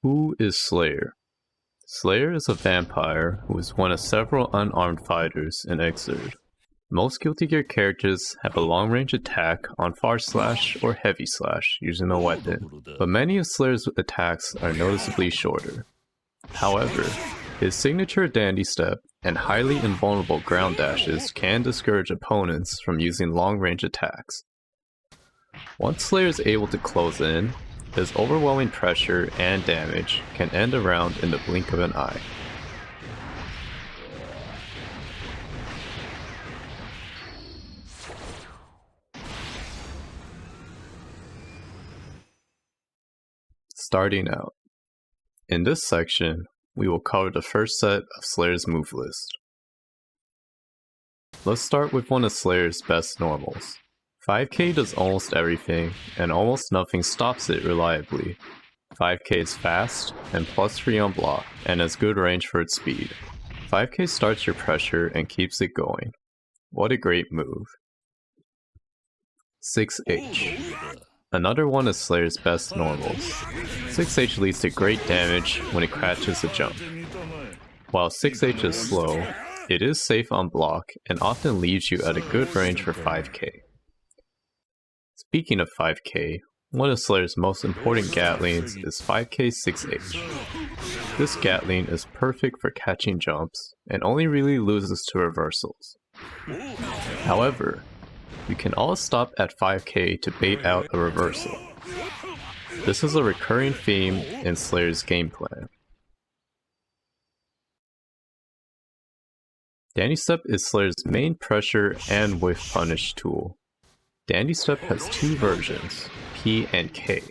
Who is Slayer? Slayer is a vampire who is one of several unarmed fighters in Xrd. Most Guilty Gear characters have a long-range attack on far slash or heavy slash using a weapon, but many of Slayer's attacks are noticeably shorter. However, his signature dandy step and highly invulnerable ground dashes can discourage opponents from using long-range attacks. Once Slayer is able to close in, his overwhelming pressure and damage can end a round in the blink of an eye. Starting out. In this section, we will cover the first set of Slayer's move list. Let's start with one of Slayer's best normals. 5k does almost everything, and almost nothing stops it reliably. 5k is fast, and +3 on block, and has good range for its speed. 5k starts your pressure and keeps it going. What a great move. 6h. Another one of Slayer's best normals. 6h leads to great damage when it crashes a jump. While 6h is slow, it is safe on block and often leaves you at a good range for 5k. Speaking of 5k, one of Slayer's most important Gatlings is 5k 6h. This Gatling is perfect for catching jumps, and only really loses to reversals. However, you can always stop at 5k to bait out a reversal. This is a recurring theme in Slayer's game plan. Dandy Step is Slayer's main pressure and whiff punish tool. Dandy Step has two versions, P and K.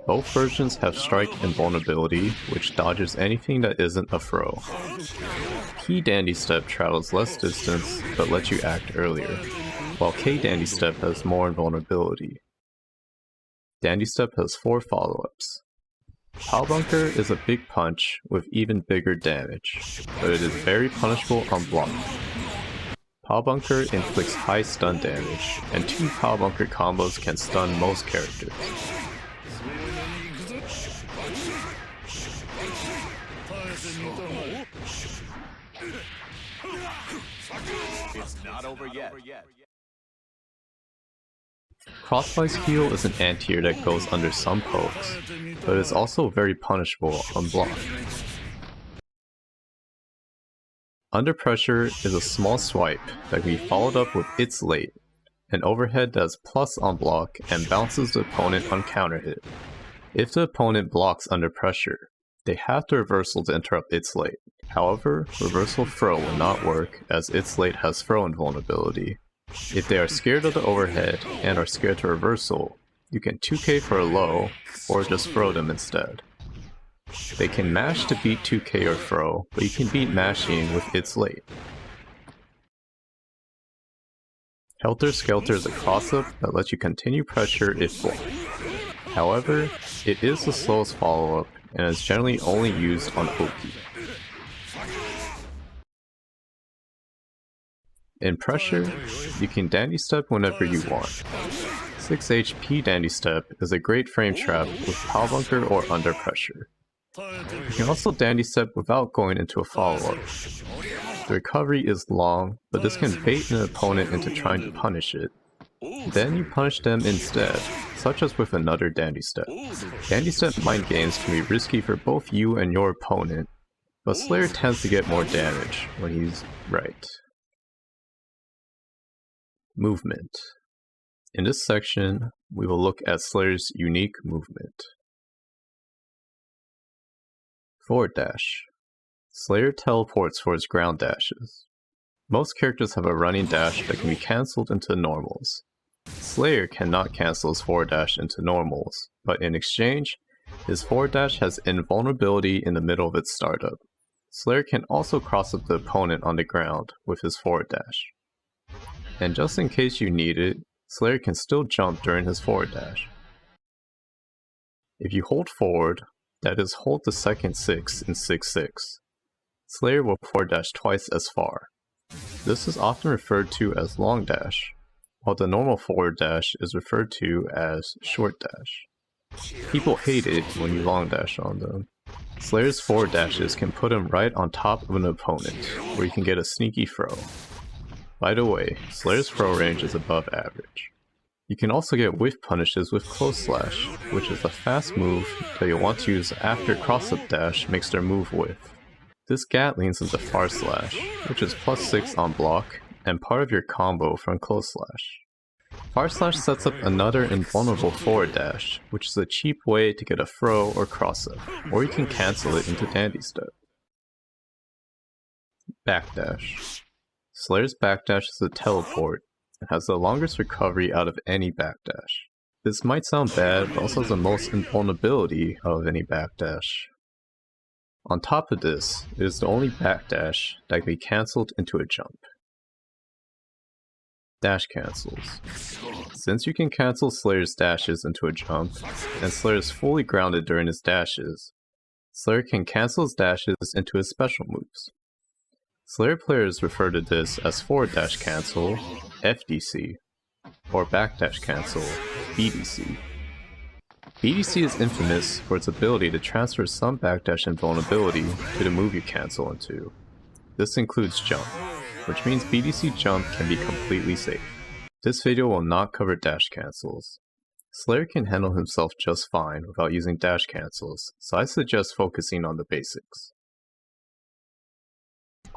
Both versions have strike invulnerability, which dodges anything that isn't a throw. P Dandy Step travels less distance, but lets you act earlier, while K Dandy Step has more invulnerability. Dandy Step has 4 follow-ups. Pow Bunker is a big punch with even bigger damage, but it is very punishable on block. Pow Bunker inflicts high stun damage, and 2 Pow Bunker combos can stun most characters. It's not over yet. Crosswise Heal is an anti-air that goes under some pokes, but is also very punishable on block. Under Pressure is a small swipe that can be followed up with It's Late, an overhead that's plus on block and bounces the opponent on counter hit. If the opponent blocks Under Pressure, they have to reversal to interrupt It's Late. However, reversal throw will not work as It's Late has throw invulnerability. If they are scared of the overhead and are scared to reversal, you can 2k for a low, or just throw them instead. They can mash to beat 2k or throw, but you can beat mashing with It's Late. Helter Skelter is a cross-up that lets you continue pressure if blocked. However, it is the slowest follow-up and is generally only used on OP. In Pressure, you can Dandy Step whenever you want. 6 HP Dandy Step is a great frame trap with Pow Bunker or Under Pressure. You can also Dandy Step without going into a follow-up. The recovery is long, but this can bait an opponent into trying to punish it. Then you punish them instead, such as with another Dandy Step. Dandy Step mind games can be risky for both you and your opponent, but Slayer tends to get more damage when he's right. Movement. In this section, we will look at Slayer's unique movement. Forward Dash. Slayer teleports for his ground dashes. Most characters have a running dash that can be cancelled into normals. Slayer cannot cancel his forward dash into normals, but in exchange, his forward dash has invulnerability in the middle of its startup. Slayer can also cross up the opponent on the ground with his forward dash. And just in case you need it, Slayer can still jump during his forward dash. If you hold forward, that is hold the second 6 in 6-6, Slayer will forward dash twice as far. This is often referred to as long dash, while the normal forward dash is referred to as short dash. People hate it when you long dash on them. Slayer's forward dashes can put him right on top of an opponent, where you can get a sneaky throw. By the way, Slayer's throw range is above average. You can also get whiff punishes with Close Slash, which is a fast move that you'll want to use after cross-up dash makes their move whiff. This gat leans into Far Slash, which is +6 on block, and part of your combo from Close Slash. Far Slash sets up another invulnerable forward dash, which is a cheap way to get a throw or cross-up, or you can cancel it into Dandy Step. Backdash. Slayer's Backdash is a teleport, and has the longest recovery out of any backdash. This might sound bad, but also has the most invulnerability out of any backdash. On top of this, it is the only backdash that can be cancelled into a jump. Dash cancels. Since you can cancel Slayer's dashes into a jump, and Slayer is fully grounded during his dashes, Slayer can cancel his dashes into his special moves. Slayer players refer to this as forward dash cancel, FDC, or backdash cancel, BDC. BDC is infamous for its ability to transfer some backdash invulnerability to the move you cancel into. This includes jump, which means BDC jump can be completely safe. This video will not cover dash cancels. Slayer can handle himself just fine without using dash cancels, so I suggest focusing on the basics.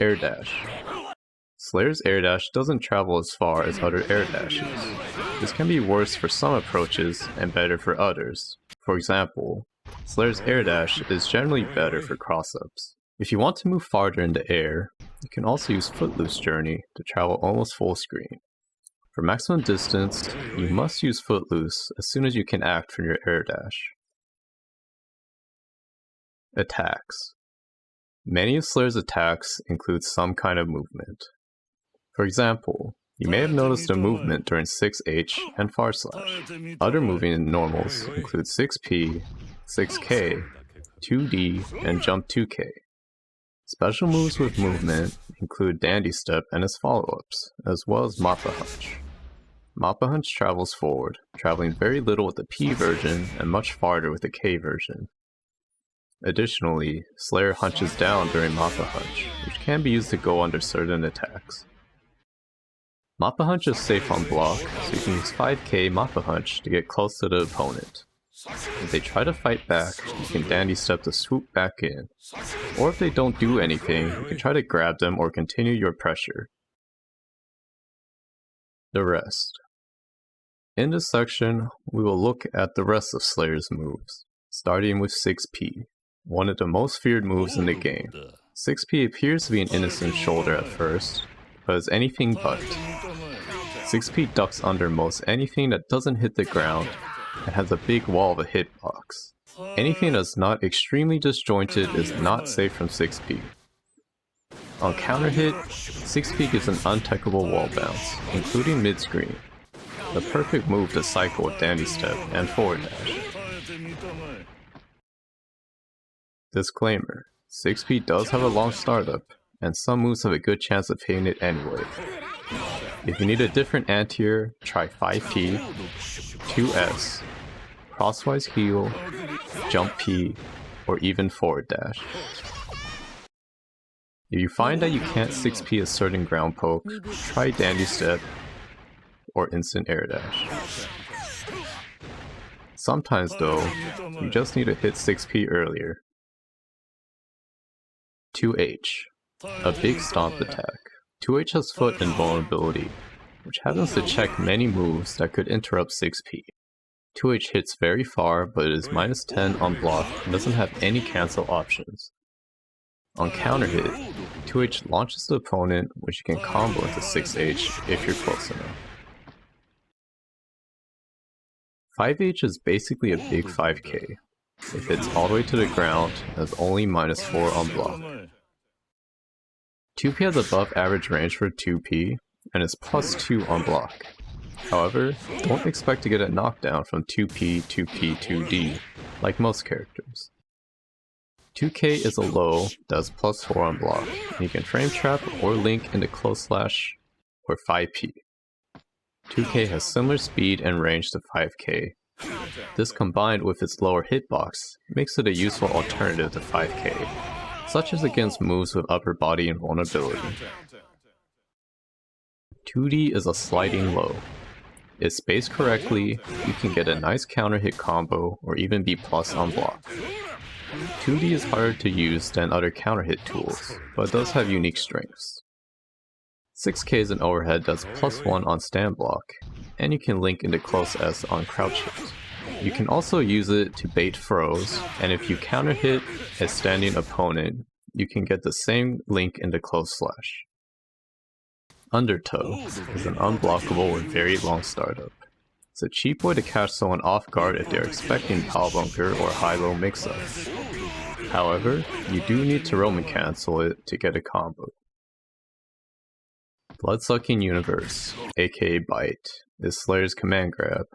Airdash. Slayer's Airdash doesn't travel as far as other Airdashes. This can be worse for some approaches and better for others. For example, Slayer's Airdash is generally better for cross-ups. If you want to move farther in the air, you can also use Footloose Journey to travel almost full screen. For maximum distance, you must use Footloose as soon as you can act from your Airdash. Attacks. Many of Slayer's attacks include some kind of movement. For example, you may have noticed a movement during 6H and Far Slash. Other moving normals include 6P, 6K, 2D, and Jump 2K. Special moves with movement include Dandy Step and its follow-ups, as well as Mappa Hunch. Mappa Hunch travels forward, traveling very little with the P version and much farther with the K version. Additionally, Slayer hunches down during Mappa Hunch, which can be used to go under certain attacks. Mappa Hunch is safe on block, so you can use 5k Mappa Hunch to get close to the opponent. If they try to fight back, you can Dandy Step to swoop back in. Or if they don't do anything, you can try to grab them or continue your pressure. The rest. In this section, we will look at the rest of Slayer's moves, starting with 6P. One of the most feared moves in the game. 6P appears to be an innocent shoulder at first, but is anything but. 6P ducks under most anything that doesn't hit the ground and has a big wall of a hitbox. Anything that's not extremely disjointed is not safe from 6P. On counter hit, 6P gives an untechable wall bounce, including mid-screen. The perfect move to cycle with Dandy Step and forward dash. Disclaimer, 6P does have a long startup, and some moves have a good chance of hitting it anyway. If you need a different anti-air, try 5P, 2S, crosswise heal, jump P, or even forward dash. If you find that you can't 6P a certain ground poke, try Dandy Step or instant air dash. Sometimes though, you just need to hit 6P earlier. 2H, a big stomp attack. 2H has foot invulnerability, which happens to check many moves that could interrupt 6P. 2H hits very far, but it is -10 on block and doesn't have any cancel options. On counter hit, 2H launches the opponent, which you can combo into 6H if you're close enough. 5H is basically a big 5k. It hits all the way to the ground and has only -4 on block. 2P has above average range for 2P and is +2 on block. However, don't expect to get a knockdown from 2P, 2P, 2D, like most characters. 2K is a low that has +4 on block, and you can frame trap or link into close slash or 5P. 2K has similar speed and range to 5K, This combined with its lower hitbox makes it a useful alternative to 5k, such as against moves with upper body invulnerability. 2D is a sliding low. If spaced correctly, you can get a nice counter hit combo or even be plus on block. 2D is harder to use than other counter hit tools, but does have unique strengths. 6k's in overhead does +1 on stand block, and you can link into close S on crouch hit. You can also use it to bait throws, and if you counter hit a standing opponent, you can get the same link into close slash. Undertow is an unblockable with very long startup. It's a cheap way to catch someone off guard if they're expecting power bunker or high-low mix-up. However, you do need to Roman cancel it to get a combo. Bloodsucking Universe, aka Bite, is Slayer's command grab.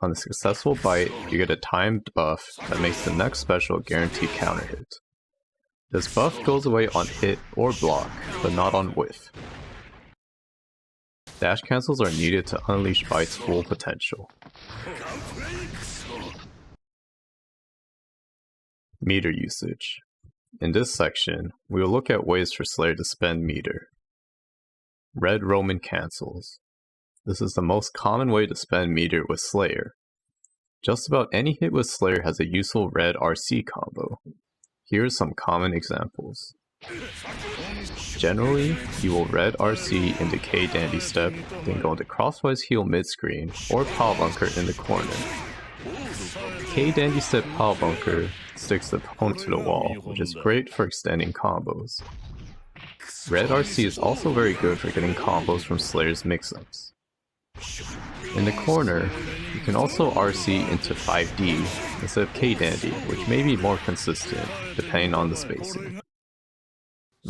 On a successful bite, you get a timed buff that makes the next special guaranteed counter hit. This buff goes away on hit or block, but not on whiff. Dash cancels are needed to unleash Bite's full potential. Meter usage. In this section, we will look at ways for Slayer to spend meter. Red Roman cancels. This is the most common way to spend meter with Slayer. Just about any hit with Slayer has a useful red RC combo. Here are some common examples. Generally, you will red RC into K Dandy Step, then go into crosswise heal mid-screen, or Power Bunker in the corner. K Dandy Step Power Bunker sticks the opponent to the wall, which is great for extending combos. Red RC is also very good for getting combos from Slayer's mix-ups. In the corner, you can also RC into 5D instead of K Dandy, which may be more consistent, depending on the spacing.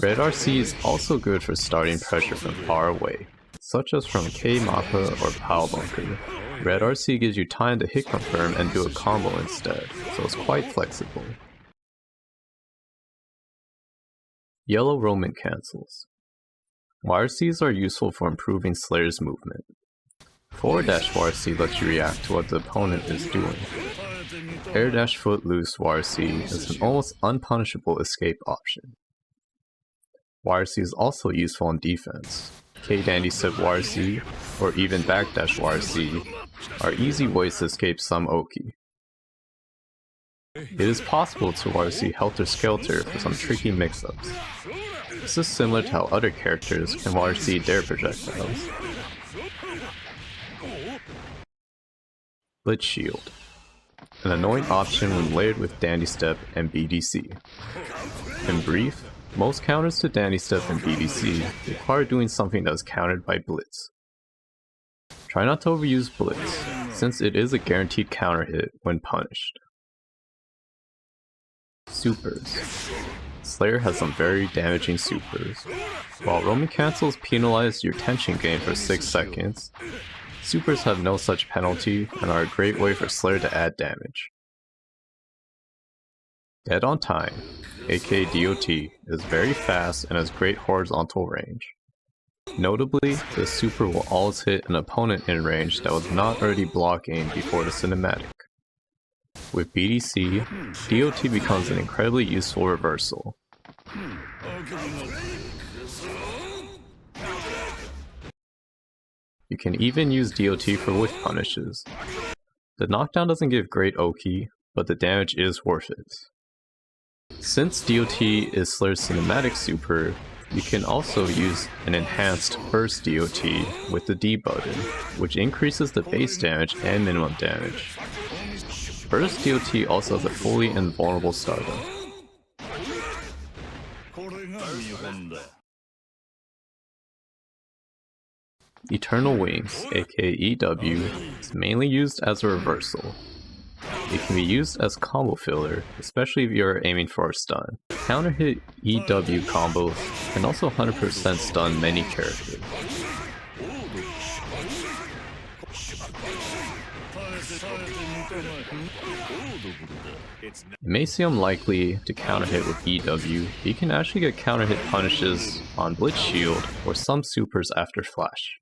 Red RC is also good for starting pressure from far away, such as from K Mappa or Power Bunker. Red RC gives you time to hit confirm and do a combo instead, so it's quite flexible. Yellow Roman cancels. YRCs are useful for improving Slayer's movement. Forward dash YRC lets you react to what the opponent is doing. Airdash Footloose YRC is an almost unpunishable escape option. YRC is also useful in defense. K Dandy Step YRC, or even Backdash YRC, are easy ways to escape some Oki. It is possible to YRC Helter Skelter for some tricky mix-ups. This is similar to how other characters can YRC their projectiles. Blitz Shield, an annoying option when layered with Dandy Step and BDC. In brief, most counters to Dandy Step and BDC require doing something that is countered by Blitz. Try not to overuse Blitz, since it is a guaranteed counter hit when punished. Supers. Slayer has some very damaging supers. While Roman cancels penalize your tension gain for 6 seconds, supers have no such penalty and are a great way for Slayer to add damage. Dead on Time, aka DOT, is very fast and has great horizontal range. Notably, this super will always hit an opponent in range that was not already blocking before the cinematic. With BDC, DOT becomes an incredibly useful reversal. You can even use DOT for whiff punishes. The knockdown doesn't give great Oki, but the damage is worth it. Since DOT is Slayer's cinematic super, you can also use an enhanced burst DOT with the D button, which increases the base damage and minimum damage. Burst DOT also has a fully invulnerable startup. Eternal Wings, aka EW, is mainly used as a reversal. It can be used as combo filler, especially if you are aiming for a stun. Counter hit EW combos can also 100% stun many characters. It may seem unlikely to counter hit with EW, but you can actually get counter hit punishes on Blitz Shield or some supers after Flash.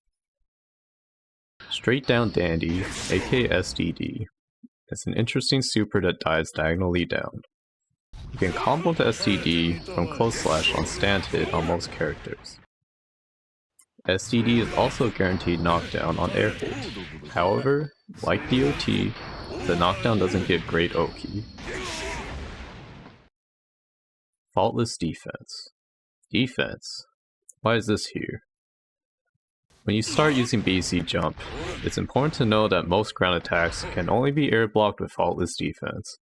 Straight Down Dandy, aka SDD, It's an interesting super that dives diagonally down. You can combo the STD from close slash on stand hit on most characters. STD is also guaranteed knockdown on air hit. However, like DOT, the knockdown doesn't give great Oki. Faultless Defense. Defense? Why is this here? When you start using BC Jump, it's important to know that most ground attacks can only be air blocked with Faultless Defense.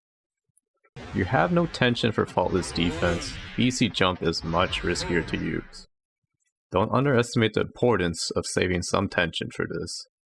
If you have no tension for Faultless Defense, BC Jump is much riskier to use. Don't underestimate the importance of saving some tension for this.